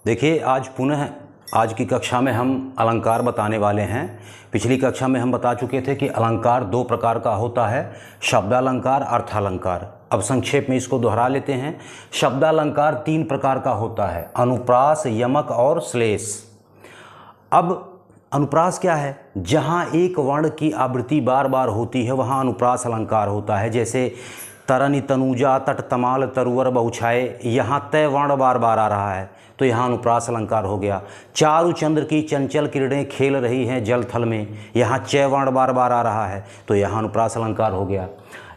देखिए, आज पुनः आज की कक्षा में हम अलंकार बताने वाले हैं। पिछली कक्षा में हम बता चुके थे कि अलंकार दो प्रकार का होता है, शब्दालंकार, अर्थालंकार। अब संक्षेप में इसको दोहरा लेते हैं। शब्दालंकार तीन प्रकार का होता है, अनुप्रास, यमक और श्लेष। अब अनुप्रास क्या है? जहाँ एक वर्ण की आवृत्ति बार बार होती है वहाँ अनुप्रास अलंकार होता है। जैसे तरनि तनुजा तट तमाल तरुवर बहुछाए, यहाँ तय वर्ण बार बार आ रहा है तो यहाँ अनुप्रास अलंकार हो गया। चारु चंद्र की चंचल किरणें खेल रही हैं जल थल में, यहाँ चय वर्ण बार बार आ रहा है तो यहाँ अनुप्रास अलंकार हो गया।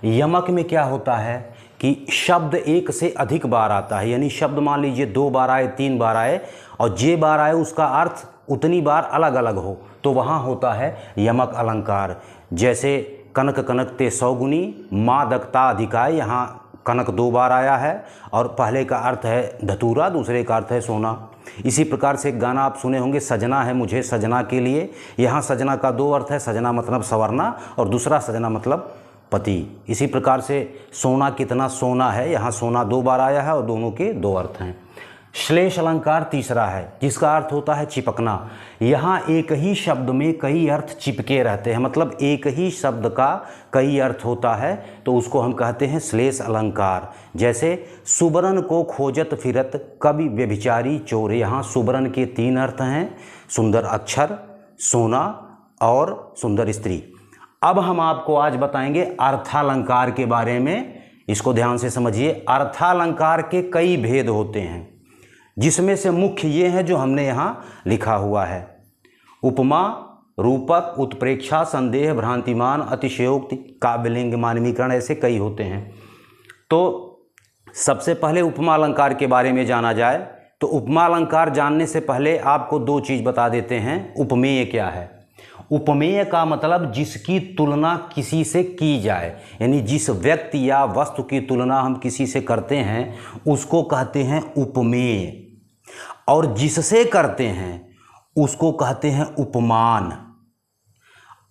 यमक में क्या होता है कि शब्द एक से अधिक बार आता है, यानी शब्द मान लीजिए दो बार आए, तीन बार आए और जे बार आए उसका अर्थ उतनी बार अलग अलग हो तो वहाँ होता है यमक अलंकार। जैसे कनक कनक ते सौगुनी माँ दक्ता अधिकाय, यहाँ कनक दो बार आया है और पहले का अर्थ है धतूरा, दूसरे का अर्थ है सोना। इसी प्रकार से एक गाना आप सुने होंगे, सजना है मुझे सजना के लिए, यहाँ सजना का दो अर्थ है, सजना मतलब संवरना और दूसरा सजना मतलब पति। इसी प्रकार से सोना कितना सोना है, यहाँ सोना दो बार आया है और दोनों के दो अर्थ हैं। श्लेष अलंकार तीसरा है जिसका अर्थ होता है चिपकना। यहाँ एक ही शब्द में कई अर्थ चिपके रहते हैं, मतलब एक ही शब्द का कई अर्थ होता है तो उसको हम कहते हैं श्लेष अलंकार। जैसे सुबरन को खोजत फिरत कवि व्यभिचारी चोर, यहाँ सुबरन के तीन अर्थ हैं, सुंदर अक्षर, सोना और सुंदर स्त्री। अब हम आपको आज बताएंगे अर्थालंकार के बारे में, इसको ध्यान से समझिए। अर्थालंकार के कई भेद होते हैं जिसमें से मुख्य ये हैं जो हमने यहाँ लिखा हुआ है। उपमा, रूपक, उत्प्रेक्षा, संदेह, भ्रांतिमान, अतिशयोक्ति, काव्यलिंग, मानवीकरण, ऐसे कई होते हैं। तो सबसे पहले उपमा अलंकार के बारे में जाना जाए तो उपमा अलंकार जानने से पहले आपको दो चीज़ बता देते हैं। उपमेय क्या है? उपमेय का मतलब जिसकी तुलना किसी से की जाए, यानी जिस व्यक्ति या वस्तु की तुलना हम किसी से करते हैं उसको कहते हैं उपमेय, और जिससे करते हैं उसको कहते हैं उपमान।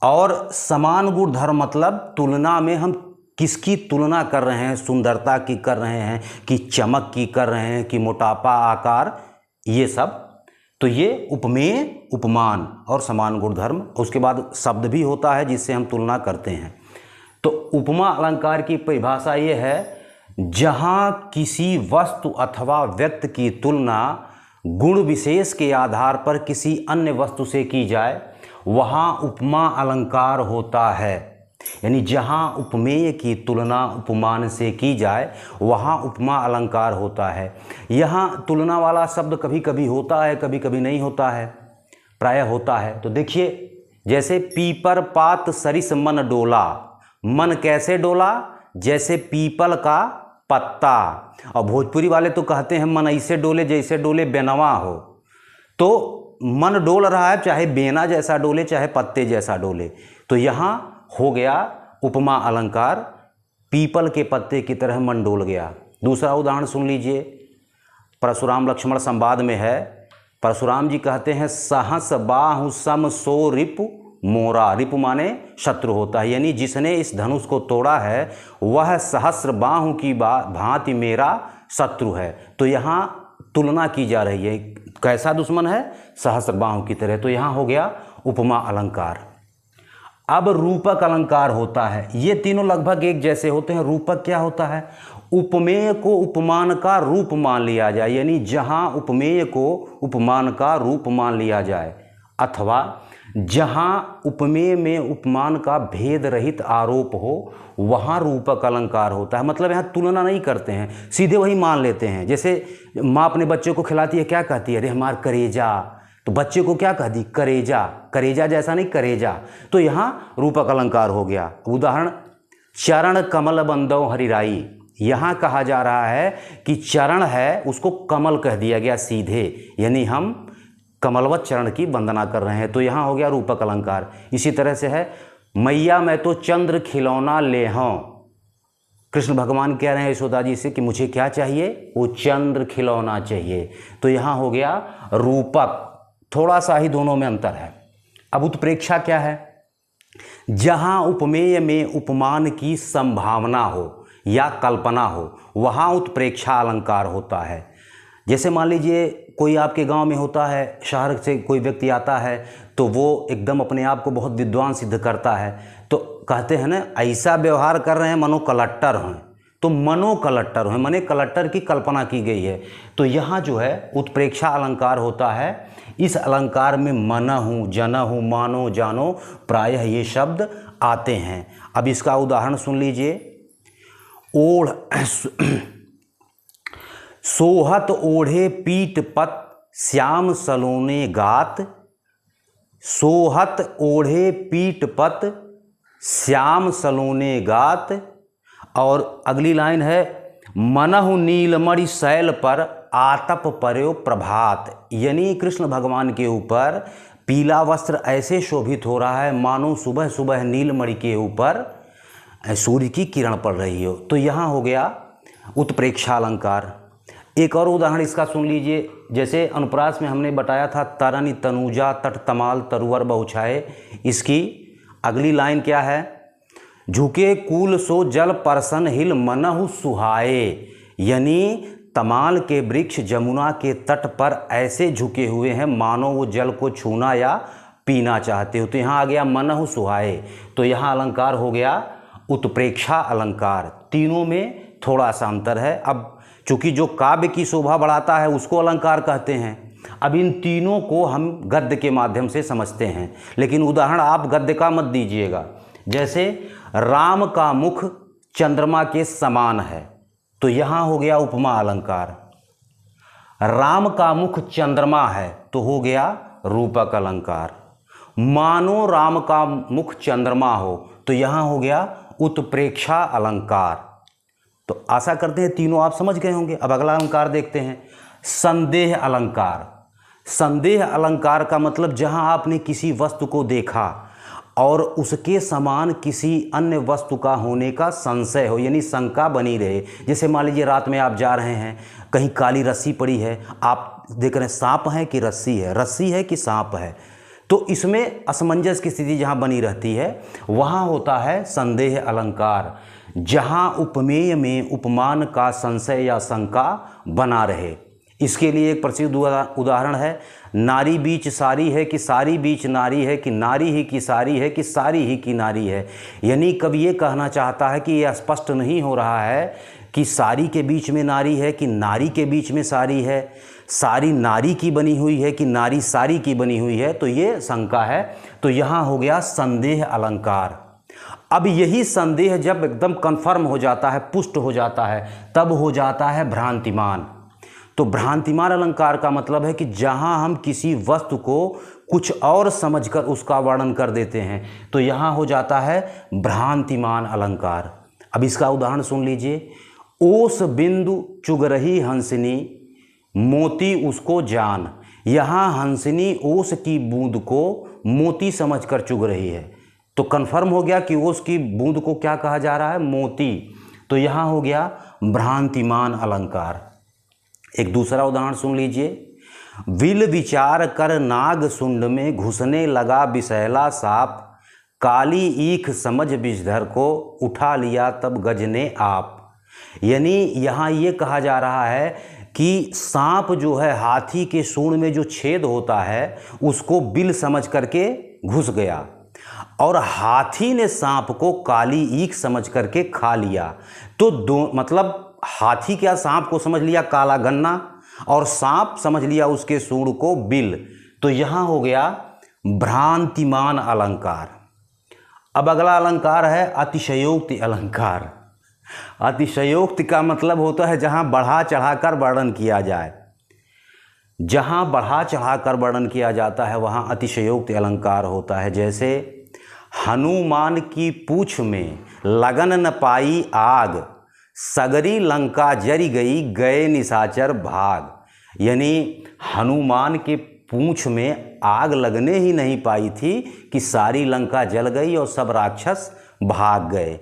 और समान गुण धर्म मतलब तुलना में हम किसकी तुलना कर रहे हैं, सुंदरता की कर रहे हैं कि चमक की कर रहे हैं कि मोटापा, आकार, ये सब। तो ये उपमेय, उपमान और समान गुण धर्म। उसके बाद शब्द भी होता है जिससे हम तुलना करते हैं। तो उपमा अलंकार की परिभाषा ये है, जहाँ किसी वस्तु अथवा व्यक्ति की तुलना गुण विशेष के आधार पर किसी अन्य वस्तु से की जाए वहाँ उपमा अलंकार होता है। यानी जहाँ उपमेय की तुलना उपमान से की जाए वहाँ उपमा अलंकार होता है। यहाँ तुलना वाला शब्द कभी कभी होता है, कभी कभी नहीं होता है, प्रायः होता है। तो देखिए, जैसे पीपर पात सरिस मन डोला, मन कैसे डोला? जैसे पीपल का पत्ता। और भोजपुरी वाले तो कहते हैं मन ऐसे डोले जैसे डोले बेनवा हो। तो मन डोल रहा है, चाहे बेना जैसा डोले चाहे पत्ते जैसा डोले। तो यहाँ हो गया उपमा अलंकार, पीपल के पत्ते की तरह मन डोल गया। दूसरा उदाहरण सुन लीजिए, परशुराम लक्ष्मण संवाद में है। परशुराम जी कहते हैं सहस बाहु सम सो रिपु मोरा। रिपु माने शत्रु होता है, यानी जिसने इस धनुष को तोड़ा है वह सहस्र बाहु की भांति मेरा शत्रु है। तो यहाँ तुलना की जा रही है, कैसा दुश्मन है? सहस्र बाहु की तरह। तो यहाँ हो गया उपमा अलंकार। अब रूपक अलंकार होता है। ये तीनों लगभग एक जैसे होते हैं। रूपक क्या होता है? उपमेय को उपमान का रूप मान लिया जाए, यानी जहाँ उपमेय को उपमान का रूप मान लिया जाए, अथवा जहाँ उपमेय में उपमान का भेद रहित आरोप हो वहाँ रूपक अलंकार होता है। मतलब यहाँ तुलना नहीं करते हैं, सीधे वही मान लेते हैं। जैसे माँ अपने बच्चे को खिलाती है, क्या कहती है? अरे हमार करेजा। तो बच्चे को क्या कह दी? करेजा। करेजा जैसा नहीं, करेजा। तो यहाँ रूपक अलंकार हो गया। उदाहरण, चरण कमल बंदो हरिराई। यहाँ कहा जा रहा है कि चरण है उसको कमल कह दिया गया सीधे, यानी हम कमलवत चरण की वंदना कर रहे हैं। तो यहाँ हो गया रूपक अलंकार। इसी तरह से है, मैया मैं तो चंद्र खिलौना ले हूँ। कृष्ण भगवान कह रहे हैं यशोदा जी से कि मुझे क्या चाहिए? वो चंद्र खिलौना चाहिए। तो यहाँ हो गया रूपक। थोड़ा सा ही दोनों में अंतर है। अब उत्प्रेक्षा क्या है? जहाँ उपमेय में उपमान की संभावना हो या कल्पना हो वहाँ उत्प्रेक्षा अलंकार होता है। जैसे मान लीजिए कोई आपके गांव में होता है, शहर से कोई व्यक्ति आता है तो वो एकदम अपने आप को बहुत विद्वान सिद्ध करता है, तो कहते हैं ना ऐसा व्यवहार कर रहे हैं मनो कलेक्टर हैं, तो मनो कलेक्टर हैं माने कलेक्टर की कल्पना की गई है। तो यहाँ जो है उत्प्रेक्षा अलंकार होता है। इस अलंकार में मनहु, जनहु, मानो, जानो प्रायः ये शब्द आते हैं। अब इसका उदाहरण सुन लीजिए। ओढ़ सोहत ओढ़े पीठ पत श्याम सलोने गात, सोहत ओढ़े पीठ पत श्याम सलोने गात। और अगली लाइन है मनहु नीलमणि शैल पर आतप पर्यो प्रभात, यानी कृष्ण भगवान के ऊपर पीला वस्त्र ऐसे शोभित हो रहा है मानो सुबह सुबह नीलमणि के ऊपर सूर्य की किरण पड़ रही हो। तो यहाँ हो गया उत्प्रेक्षा अलंकार। एक और उदाहरण इसका सुन लीजिए। जैसे अनुप्रास में हमने बताया था तरनि तनुजा तट तमाल तरुवर बहुछाए, इसकी अगली लाइन क्या है? झुके कूल सो जल परसन हिल मनहु सुहाए, यानी तमाल के वृक्ष जमुना के तट पर ऐसे झुके हुए हैं मानो वो जल को छूना या पीना चाहते हो। तो यहाँ आ गया मनहु सुहाए। तो यहाँ अलंकार हो गया उत्प्रेक्षा अलंकार। तीनों में थोड़ा सा अंतर है। अब चूंकि जो काव्य की शोभा बढ़ाता है उसको अलंकार कहते हैं। अब इन तीनों को हम गद्य के माध्यम से समझते हैं, लेकिन उदाहरण आप गद्य का मत दीजिएगा। जैसे राम का मुख चंद्रमा के समान है, तो यहाँ हो गया उपमा अलंकार। राम का मुख चंद्रमा है तो हो गया रूपक अलंकार। मानो राम का मुख चंद्रमा हो तो यहाँ हो गया उत्प्रेक्षा अलंकार। तो आशा करते हैं तीनों आप समझ गए होंगे। अब अगला अलंकार देखते हैं, संदेह अलंकार। संदेह अलंकार का मतलब जहाँ आपने किसी वस्तु को देखा और उसके समान किसी अन्य वस्तु का होने का संशय हो, यानी शंका बनी रहे। जैसे मान लीजिए रात में आप जा रहे हैं, कहीं काली रस्सी पड़ी है, आप देख रहे हैं सांप है कि रस्सी है, रस्सी है कि सांप है, तो इसमें असमंजस की स्थिति जहाँ बनी रहती है वहाँ होता है संदेह अलंकार। जहाँ उपमेय में उपमान का संशय या शंका बना रहे। इसके लिए एक प्रसिद्ध उदाहरण है, नारी बीच सारी है कि सारी बीच नारी है, कि नारी ही की सारी है कि सारी ही की नारी है। यानी कवि ये कहना चाहता है कि यह स्पष्ट नहीं हो रहा है कि सारी के बीच में नारी है कि नारी के बीच में सारी है, सारी नारी की बनी हुई है कि नारी सारी की बनी हुई है, तो ये शंका है। तो यहाँ हो गया संदेह अलंकार। अब यही संदेह जब एकदम कन्फर्म हो जाता है, पुष्ट हो जाता है, तब हो जाता है भ्रांतिमान। तो भ्रांतिमान अलंकार का मतलब है कि जहां हम किसी वस्तु को कुछ और समझकर उसका वर्णन कर देते हैं, तो यहाँ हो जाता है भ्रांतिमान अलंकार। अब इसका उदाहरण सुन लीजिए। ओस बिंदु चुग रही हंसिनी मोती उसको जान। यहाँ हंसिनी ओस की बूंद को मोती समझकर चुग रही है, तो कन्फर्म हो गया कि ओस की बूंद को क्या कहा जा रहा है? मोती। तो यहाँ हो गया भ्रांतिमान अलंकार। एक दूसरा उदाहरण सुन लीजिए। विल विचार कर नाग सुंड में घुसने लगा विषैला सांप, काली ईख समझ विषधर को उठा लिया तब गज ने आप। यानी यहाँ ये कहा जा रहा है कि सांप जो है हाथी के सूंड में जो छेद होता है उसको बिल समझ करके घुस गया, और हाथी ने सांप को काली ईख समझ करके खा लिया। तो दो मतलब हाथी क्या सांप को समझ लिया काला गन्ना, और सांप समझ लिया उसके सूंड को बिल। तो यहाँ हो गया भ्रांतिमान अलंकार। अब अगला अलंकार है अतिशयोक्ति अलंकार। अतिशयोक्ति का मतलब होता है जहाँ बढ़ा चढ़ाकर वर्णन किया जाए। जहाँ बढ़ा चढ़ाकर वर्णन किया जाता है वहाँ अतिशयोक्ति अलंकार होता है। जैसे हनुमान की पूँछ में लगन न पाई आग, सगरी लंका जरी गई गए निशाचर भाग। यानी हनुमान के पूँछ में आग लगने ही नहीं पाई थी कि सारी लंका जल गई और सब राक्षस भाग गए।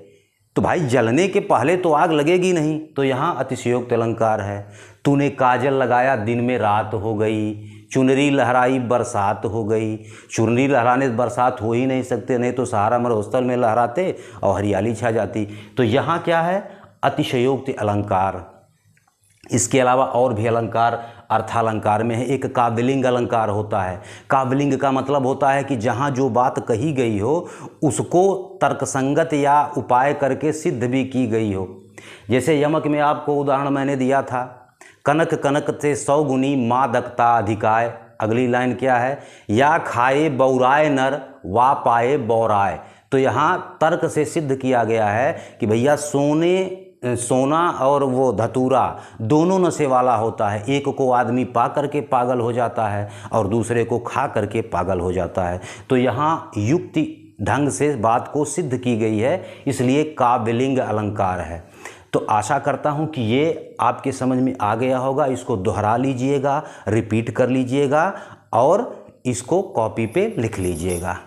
तो भाई जलने के पहले तो आग लगेगी नहीं। तो यहाँ अतिशयोक्त अलंकार है। तूने काजल लगाया दिन में रात हो गई, चुनरी लहराई बरसात हो गई। चुनरी लहराने से बरसात हो ही नहीं सकते, नहीं तो सहारा मरुस्थल में लहराते और हरियाली छा जाती। तो यहाँ क्या है? अतिशयोक्ति अलंकार। इसके अलावा और भी अलंकार अर्थालंकार में है। एक काव्यलिंग अलंकार होता है। काव्यलिंग का मतलब होता है कि जहाँ जो बात कही गई हो उसको तर्कसंगत या उपाय करके सिद्ध भी की गई हो। जैसे यमक में आपको उदाहरण मैंने दिया था, कनक कनक से 100 गुनी मादकता अधिकाय। अगली लाइन क्या है, या खाए बौराए नर वा पाए बौराए। तो यहाँ तर्क से सिद्ध किया गया है कि भैया सोना और वो धतूरा दोनों नशे वाला होता है। एक को आदमी पा करके पागल हो जाता है और दूसरे को खा करके पागल हो जाता है। तो यहाँ युक्ति ढंग से बात को सिद्ध की गई है, इसलिए काव्यलिंग अलंकार है। तो आशा करता हूँ कि ये आपके समझ में आ गया होगा। इसको दोहरा लीजिएगा, रिपीट कर लीजिएगा और इसको कॉपी पे लिख लीजिएगा।